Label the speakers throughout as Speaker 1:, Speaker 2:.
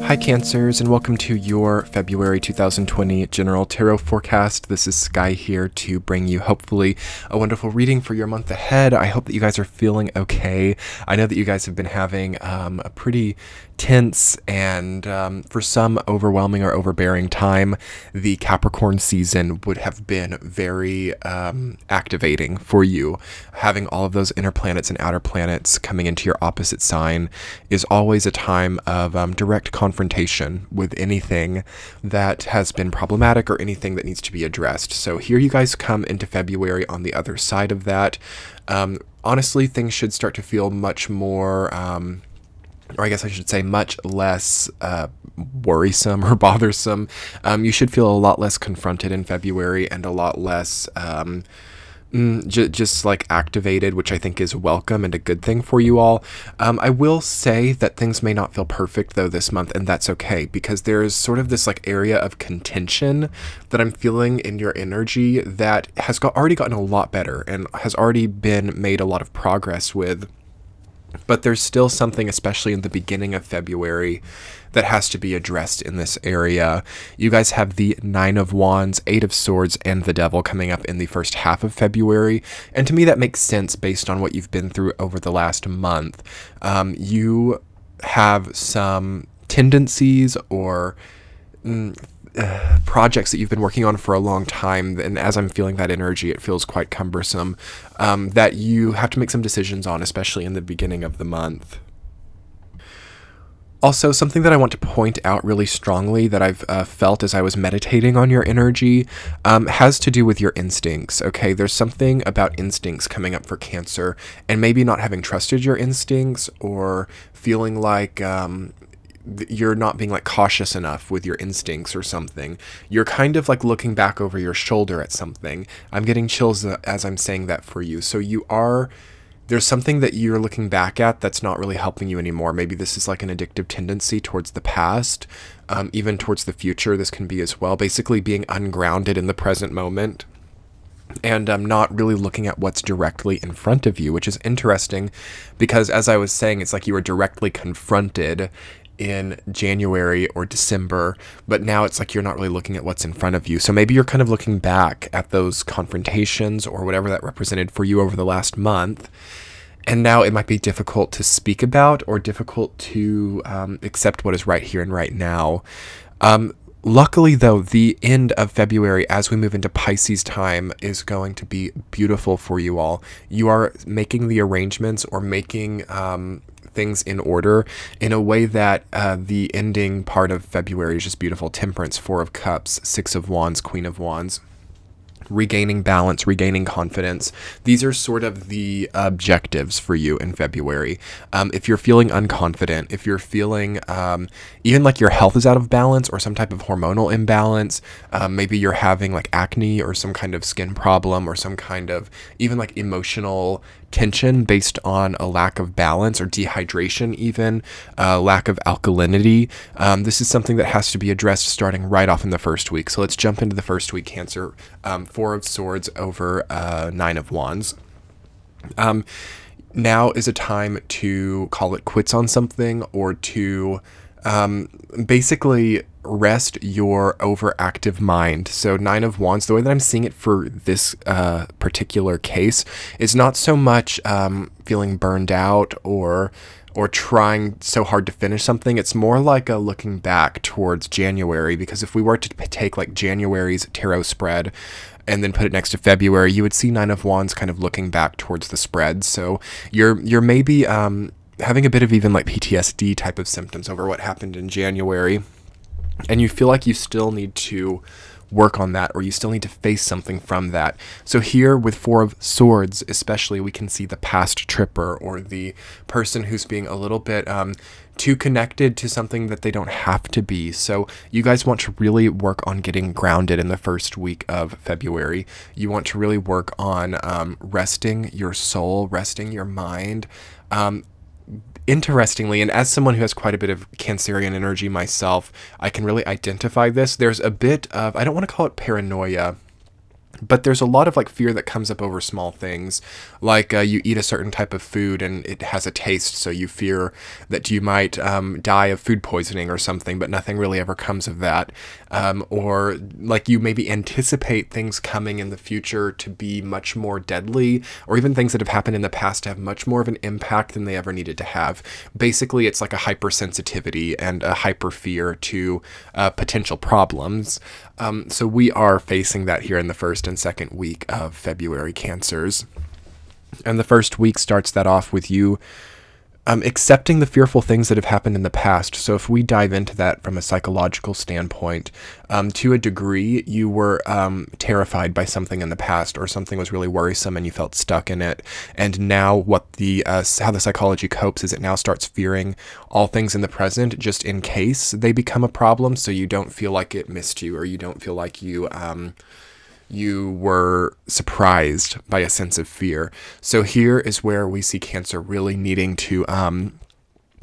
Speaker 1: Hi Cancers, and welcome to your February 2020 General Tarot Forecast. This is Sky here to bring you hopefully a wonderful reading for your month ahead. I hope that you guys are feeling okay. I know that you guys have been having a pretty tense and for some overwhelming or overbearing time. The Capricorn season would have been very activating for you. Having all of those inner planets and outer planets coming into your opposite sign is always a time of direct confrontation with anything that has been problematic or anything that needs to be addressed. So here you guys come into February on the other side of that. Honestly, things should start to feel much more or I guess I should say much less worrisome or bothersome. You should feel a lot less confronted in February and a lot less just like activated, which I think is welcome and a good thing for you all. I will say that things may not feel perfect though this month, and that's okay, because there is sort of this like area of contention that I'm feeling in your energy that has already gotten a lot better and has already been made a lot of progress with. But there's still something, especially in the beginning of February, that has to be addressed in this area. You guys have the Nine of Wands, Eight of Swords, and the Devil coming up in the first half of February. And to me, that makes sense based on what you've been through over the last month. You have some tendencies or projects that you've been working on for a long time, and as I'm feeling that energy, it feels quite cumbersome, that you have to make some decisions on, especially in the beginning of the month. Also, something that I want to point out really strongly that I've felt as I was meditating on your energy has to do with your instincts, okay? There's something about instincts coming up for Cancer, and maybe not having trusted your instincts or feeling like you're not being like cautious enough with your instincts or something. You're kind of like looking back over your shoulder at something. I'm getting chills as I'm saying that for you. So there's something that you're looking back at that's not really helping you anymore. Maybe this is like an addictive tendency towards the past, even towards the future. This can be as well. Basically being ungrounded in the present moment and not really looking at what's directly in front of you, which is interesting because, as I was saying, it's like you were directly confronted in January or December, but now it's like you're not really looking at what's in front of you. So maybe you're kind of looking back at those confrontations or whatever that represented for you over the last month, and now it might be difficult to speak about or difficult to accept what is right here and right now. Luckily, though, the end of February, as we move into Pisces time, is going to be beautiful for you all. You are making the arrangements or making things in order in a way that the ending part of February is just beautiful. Temperance, Four of Cups, Six of Wands, Queen of Wands. Regaining balance, regaining confidence. These are sort of the objectives for you in February. If you're feeling unconfident, if you're feeling even like your health is out of balance or some type of hormonal imbalance, maybe you're having like acne or some kind of skin problem or some kind of even like emotional tension based on a lack of balance or dehydration, even lack of alkalinity. This is something that has to be addressed starting right off in the first week. So let's jump into the first week, Cancer. Four of Swords over Nine of Wands. Now is a time to call it quits on something or to basically rest your overactive mind. So Nine of Wands, the way that I'm seeing it for this particular case is not so much feeling burned out or trying so hard to finish something. It's more like a looking back towards January, because if we were to take like January's tarot spread and then put it next to February, you would see Nine of Wands kind of looking back towards the spread. So you're maybe having a bit of even like PTSD type of symptoms over what happened in January, and you feel like you still need to work on that, or you still need to face something from that. So here with Four of Swords especially, we can see the past tripper or the person who's being a little bit too connected to something that they don't have to be. So you guys want to really work on getting grounded in the first week of February. You want to really work on resting your soul, resting your mind. Interestingly, and as someone who has quite a bit of Cancerian energy myself, I can really identify this. There's a bit of, I don't want to call it paranoia, But there's a lot of like fear that comes up over small things, like you eat a certain type of food and it has a taste, so you fear that you might die of food poisoning or something, but nothing really ever comes of that. Or like you maybe anticipate things coming in the future to be much more deadly, or even things that have happened in the past to have much more of an impact than they ever needed to have. Basically, it's like a hypersensitivity and a hyper fear to potential problems. So we are facing that here in the first and second week of February, Cancers. And the first week starts that off with you accepting the fearful things that have happened in the past. So if we dive into that from a psychological standpoint, to a degree, you were terrified by something in the past, or something was really worrisome and you felt stuck in it. And now what the how the psychology copes is it now starts fearing all things in the present just in case they become a problem, so you don't feel like it missed you, or you don't feel like you were surprised by a sense of fear. So here is where we see Cancer really needing to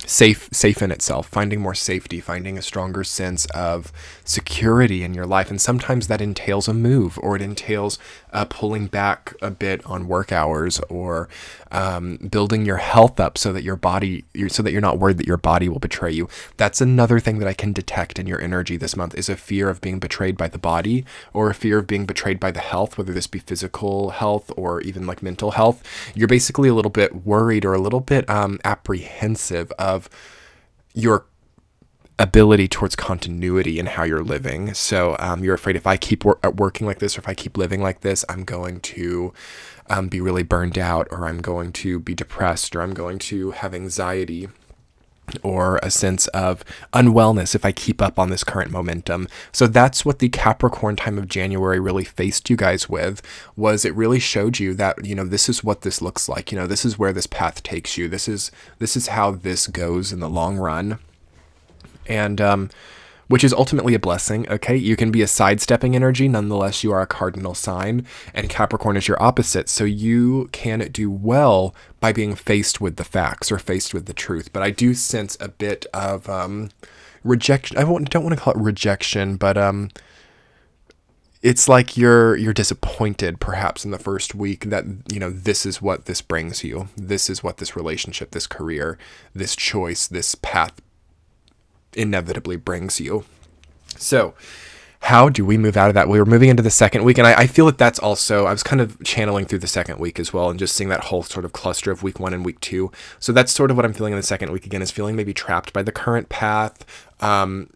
Speaker 1: safe in itself, finding more safety, finding a stronger sense of security in your life. And sometimes that entails a move, or it entails pulling back a bit on work hours, or building your health up so that so that you're not worried that your body will betray you. That's another thing that I can detect in your energy this month, is a fear of being betrayed by the body, or a fear of being betrayed by the health, whether this be physical health or even like mental health. You're basically a little bit worried, or a little bit apprehensive of your ability towards continuity in how you're living. So you're afraid, if I keep working like this, or if I keep living like this, I'm going to be really burned out, or I'm going to be depressed, or I'm going to have anxiety, or a sense of unwellness if I keep up on this current momentum. So that's what the Capricorn time of January really faced you guys with, was it really showed you that, this is what this looks like. This is where this path takes you. This is how this goes in the long run. And which is ultimately a blessing, okay? You can be a sidestepping energy, nonetheless you are a cardinal sign, and Capricorn is your opposite, so you can do well by being faced with the facts, or faced with the truth. But I do sense a bit of rejection. Don't want to call it rejection, but it's like you're disappointed perhaps in the first week that, this is what this brings you. This is what this relationship, this career, this choice, this path inevitably brings you. So how do we move out of that? We were moving into the second week, and I feel that that's also, I was kind of channeling through the second week as well, and just seeing that whole sort of cluster of week 1 and week 2. So that's sort of what I'm feeling in the second week again, is feeling maybe trapped by the current path,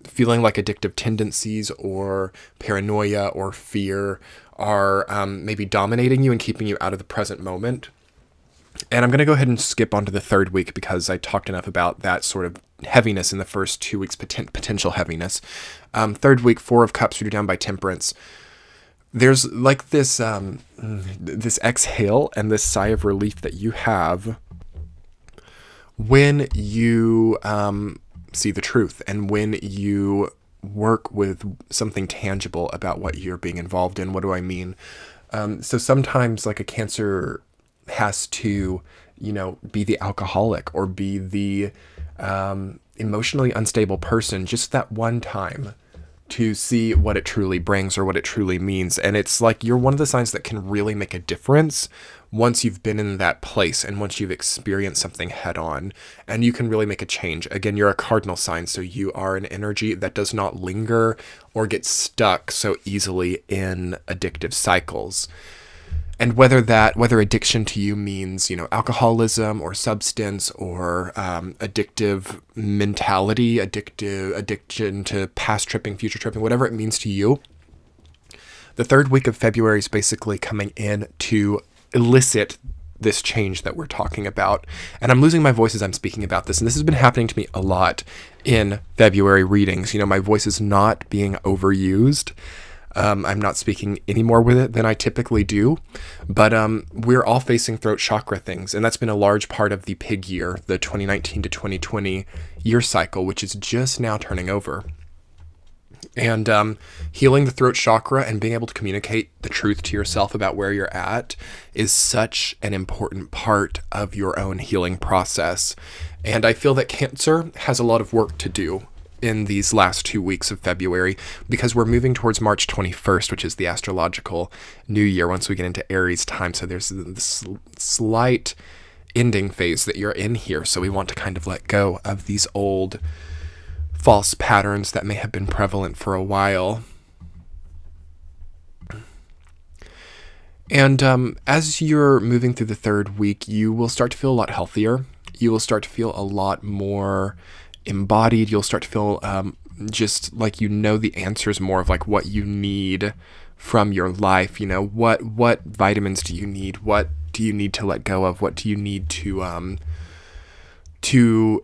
Speaker 1: feeling like addictive tendencies or paranoia or fear are maybe dominating you and keeping you out of the present moment. And I'm going to go ahead and skip on to the third week, because I talked enough about that sort of heaviness in the first 2 weeks, potential heaviness. Third week, 4 of Cups, rooted down by Temperance. There's like this this exhale and this sigh of relief that you have when you see the truth, and when you work with something tangible about what you're being involved in. What do I mean? So sometimes, like, a Cancer has to, be the alcoholic, or be the emotionally unstable person just that one time to see what it truly brings, or what it truly means. And it's like you're one of the signs that can really make a difference once you've been in that place, and once you've experienced something head on, and you can really make a change. Again, you're a cardinal sign, so you are an energy that does not linger or get stuck so easily in addictive cycles. And whether addiction to you means, alcoholism or substance, or addictive mentality, addiction to past tripping, future tripping, whatever it means to you, the third week of February is basically coming in to elicit this change that we're talking about. And I'm losing my voice as I'm speaking about this, and this has been happening to me a lot in February readings. My voice is not being overused. I'm not speaking any more with it than I typically do, but we're all facing throat chakra things, and that's been a large part of the pig year, the 2019 to 2020 year cycle, which is just now turning over. And healing the throat chakra and being able to communicate the truth to yourself about where you're at is such an important part of your own healing process. And I feel that Cancer has a lot of work to do in these last 2 weeks of February, because we're moving towards March 21st, which is the astrological new year once we get into Aries time. So there's this slight ending phase that you're in here. So we want to kind of let go of these old false patterns that may have been prevalent for a while. And as you're moving through the third week, you will start to feel a lot healthier. You will start to feel a lot more embodied. You'll start to feel just like you know the answers more of like what you need from your life. You know, what vitamins do you need? What do you need to let go of? What do you need to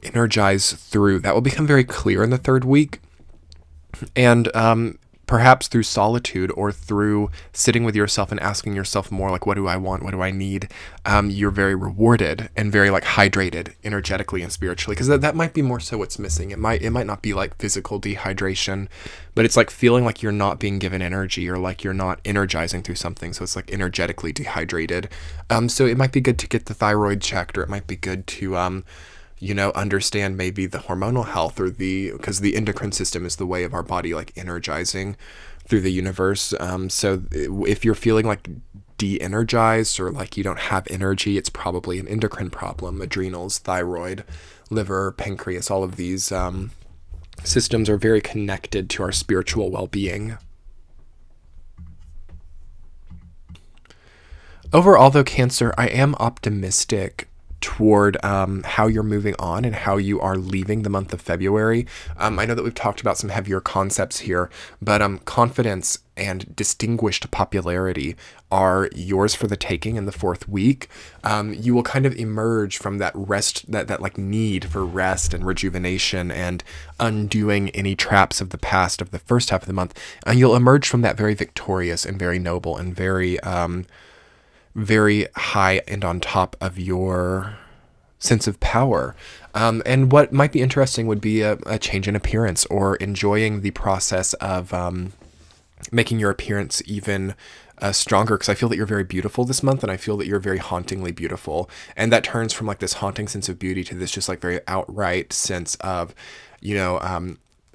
Speaker 1: energize through? That will become very clear in the third week. And perhaps through solitude or through sitting with yourself and asking yourself more like, what do I want? What do I need? You're very rewarded and very like hydrated energetically and spiritually, because that might be more so what's missing. It might not be like physical dehydration, but it's like feeling like you're not being given energy or like you're not energizing through something. So it's like energetically dehydrated. So it might be good to get the thyroid checked, or it might be good to understand maybe the hormonal health because the endocrine system is the way of our body like energizing through the universe. So if you're feeling like de-energized or like you don't have energy, it's probably an endocrine problem. Adrenals, thyroid, liver, pancreas, all of these systems are very connected to our spiritual well-being. Overall, though, Cancer, I am optimistic toward how you're moving on and how you are leaving the month of February. I know that we've talked about some heavier concepts here, but confidence and distinguished popularity are yours for the taking in the fourth week. You will kind of emerge from that rest, that like need for rest and rejuvenation and undoing any traps of the past of the first half of the month. And you'll emerge from that very victorious and very noble and very high and on top of your sense of power. And what might be interesting would be a change in appearance, or enjoying the process of making your appearance even stronger, because I feel that you're very beautiful this month, and I feel that you're very hauntingly beautiful. And that turns from like this haunting sense of beauty to this just like very outright sense of,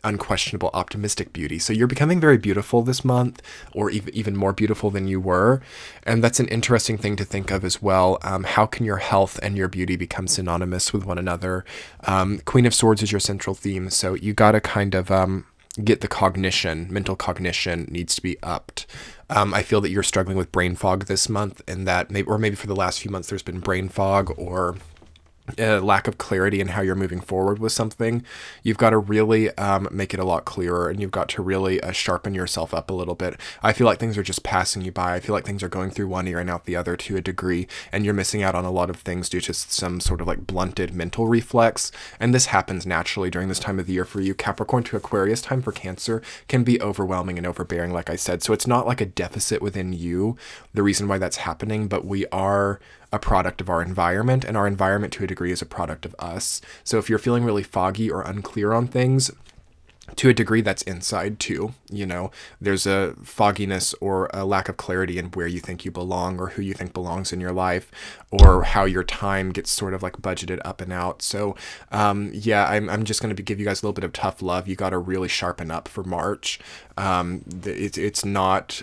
Speaker 1: unquestionable optimistic beauty. So you're becoming very beautiful this month, or even more beautiful than you were. And that's an interesting thing to think of as well. How can your health and your beauty become synonymous with one another? Queen of Swords is your central theme. So you got to kind of get the mental cognition needs to be upped. I feel that you're struggling with brain fog this month, and that maybe for the last few months there's been brain fog or lack of clarity in how you're moving forward with something. You've got to really make it a lot clearer, and you've got to really sharpen yourself up a little bit. I feel like things are just passing you by. I feel like things are going through one ear and out the other to a degree, and you're missing out on a lot of things due to some sort of like blunted mental reflex. And this happens naturally during this time of the year for you. Capricorn to Aquarius time for Cancer can be overwhelming and overbearing, like I said. So it's not like a deficit within you, the reason why that's happening, but we are a product of our environment, and our environment to a degree is a product of us. So if you're feeling really foggy or unclear on things, to a degree that's inside too. There's a fogginess or a lack of clarity in where you think you belong, or who you think belongs in your life, or how your time gets sort of like budgeted up and out. So I'm just going to give you guys a little bit of tough love. You got to really sharpen up for March. It's not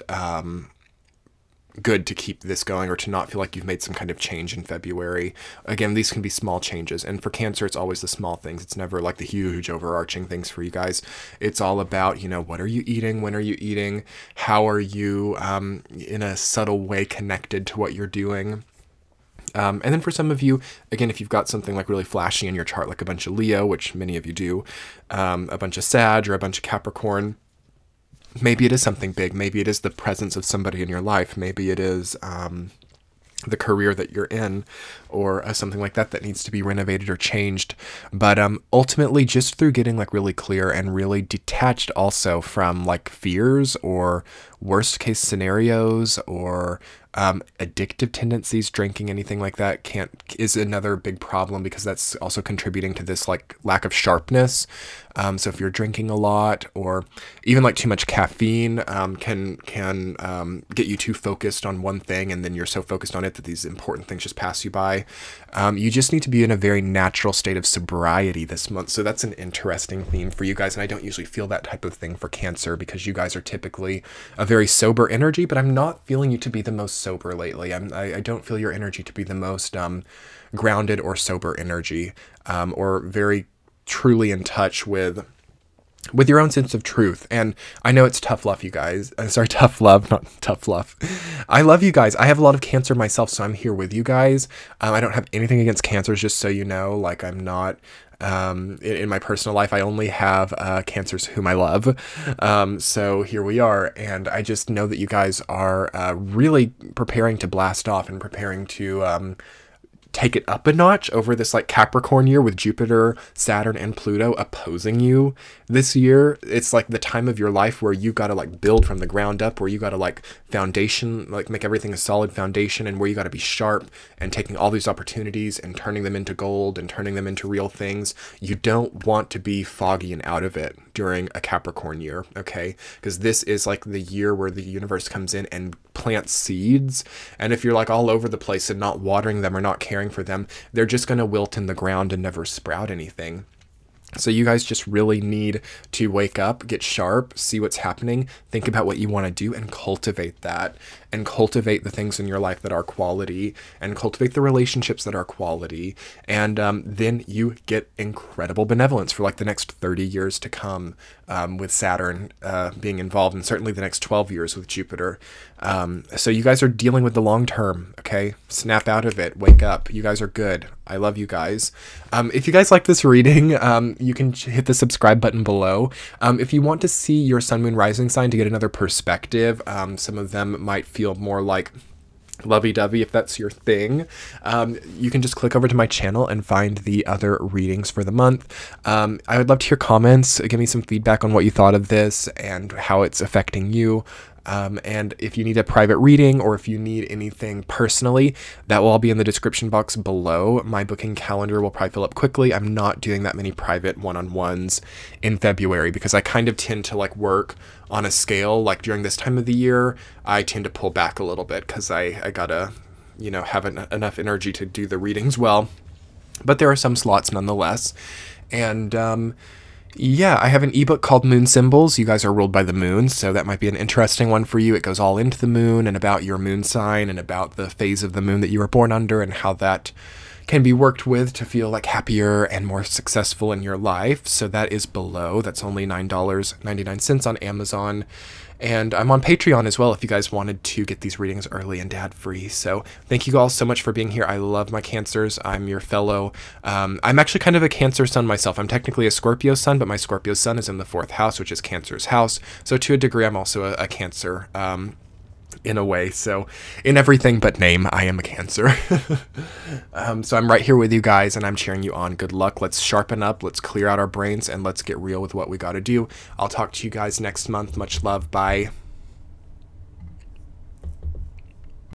Speaker 1: good to keep this going, or to not feel like you've made some kind of change in February. Again, these can be small changes, and for Cancer, it's always the small things. It's never like the huge overarching things for you guys. It's all about, what are you eating? When are you eating? How are you in a subtle way connected to what you're doing? And then for some of you, again, if you've got something like really flashy in your chart, like a bunch of Leo, which many of you do, a bunch of Sag, or a bunch of Capricorn, maybe it is something big. Maybe it is the presence of somebody in your life. Maybe it is the career that you're in, or something like that needs to be renovated or changed. But ultimately, just through getting like really clear and really detached also from like fears or worst case scenarios, or Addictive tendencies, drinking, anything like that is another big problem, because that's also contributing to this like lack of sharpness. So if you're drinking a lot, or even like too much caffeine, can get you too focused on one thing, and then you're so focused on it that these important things just pass you by. You just need to be in a very natural state of sobriety this month. So that's an interesting theme for you guys. And I don't usually feel that type of thing for Cancer, because you guys are typically a very sober energy, but I'm not feeling you to be the most sober lately. I don't feel your energy to be the most grounded or sober energy, or very truly in touch with your own sense of truth. And I know it's tough love, you guys. Sorry, tough love, not tough love. I love you guys. I have a lot of Cancer myself, so I'm here with you guys. I don't have anything against Cancers, just so you know. Like, I'm not in my personal life, I only have Cancers whom I love. So here we are, and I just know that you guys are really preparing to blast off and preparing to take it up a notch over this like Capricorn year with Jupiter, Saturn, and Pluto opposing you this year. It's like the time of your life where you got to like build from the ground up, where you got to like foundation, like make everything a solid foundation, and where you got to be sharp and taking all these opportunities and turning them into gold and turning them into real things. You don't want to be foggy and out of it during a Capricorn year, okay? Because this is like the year where the universe comes in and plants seeds. And if you're like all over the place and not watering them or not caring for them, they're just going to wilt in the ground and never sprout anything. So you guys just really need to wake up, get sharp, see what's happening, think about what you want to do, and cultivate that. And cultivate the things in your life that are quality, and cultivate the relationships that are quality. And then you get incredible benevolence for like the next 30 years to come, with Saturn being involved, and certainly the next 12 years with Jupiter. So you guys are dealing with the long term, okay? Snap out of it. Wake up. You guys are good. I love you guys. If you guys like this reading, you can hit the subscribe button below. If you want to see your Sun, Moon, Rising sign to get another perspective, some of them might feel more like lovey-dovey if that's your thing. You can just click over to my channel and find the other readings for the month. I would love to hear comments. Give me some feedback on what you thought of this and how it's affecting you. And if you need a private reading, or if you need anything personally, that will all be in the description box below. My booking calendar will probably fill up quickly. I'm not doing that many private one-on-ones in February, because I kind of tend to like work on a scale. Like during this time of the year, I tend to pull back a little bit, because I gotta, you know, have enough energy to do the readings well. But there are some slots nonetheless. And yeah, I have an ebook called Moon Symbols. You guys are ruled by the moon, so that might be an interesting one for you. It goes all into the moon and about your moon sign and about the phase of the moon that you were born under, and how that can be worked with to feel like happier and more successful in your life. So that is below. That's only $9.99 on Amazon. And I'm on Patreon as well if you guys wanted to get these readings early and ad-free. So thank you all so much for being here. I love my Cancers. I'm your fellow. I'm actually kind of a Cancer sun myself. I'm technically a Scorpio sun, but my Scorpio sun is in the 4th house, which is Cancer's house. So to a degree, I'm also a Cancer. In a way, so in everything but name, I am a Cancer. So I'm right here with you guys, and I'm cheering you on. Good luck. Let's sharpen up, let's clear out our brains, and let's get real with what we got to do. I'll talk to you guys next month. Much love. Bye.